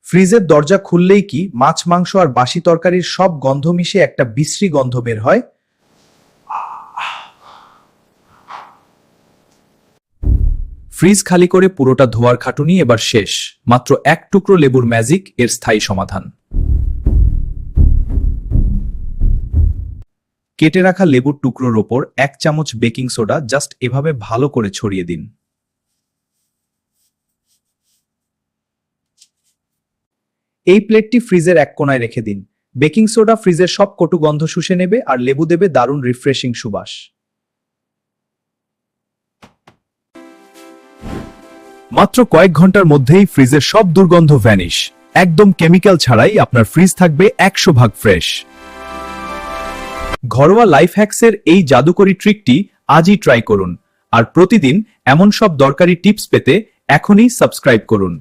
ফ্রিজের দরজা খুললেই কি মাছ, মাংস আর বাসি তরকারির সব গন্ধ মিশে একটা বিশ্রী গন্ধ বের হয়? ফ্রিজ খালি করে পুরোটা ধোয়ার খাটুনি এবার শেষ। মাত্র এক টুকরো লেবুর ম্যাজিক এর স্থায়ী সমাধান। কেটে রাখা লেবুর টুকরোর ওপর 1 চামচ বেকিং সোডা জাস্ট এভাবে ভালো করে ছড়িয়ে দিন। এই প্লেটটি ফ্রিজের এক কোণায় রেখে দিন। বেকিং সোডা ফ্রিজের সব কটু গন্ধ শুষে নেবে আর লেবু দেবে দারুণ রিফ্রেশিং সুবাস। মাত্র কয়েক ঘন্টার মধ্যেই ফ্রিজের সব দুর্গন্ধ ভ্যানিশ। একদম কেমিক্যাল ছাড়াই আপনার ফ্রিজ থাকবে 100% ফ্রেশ। ঘরোয়া লাইফ হ্যাকসের এই জাদুকরি ট্রিকটি আজই ট্রাই করুন আর প্রতিদিন এমন সব দরকারি টিপস পেতে এখনই সাবস্ক্রাইব করুন।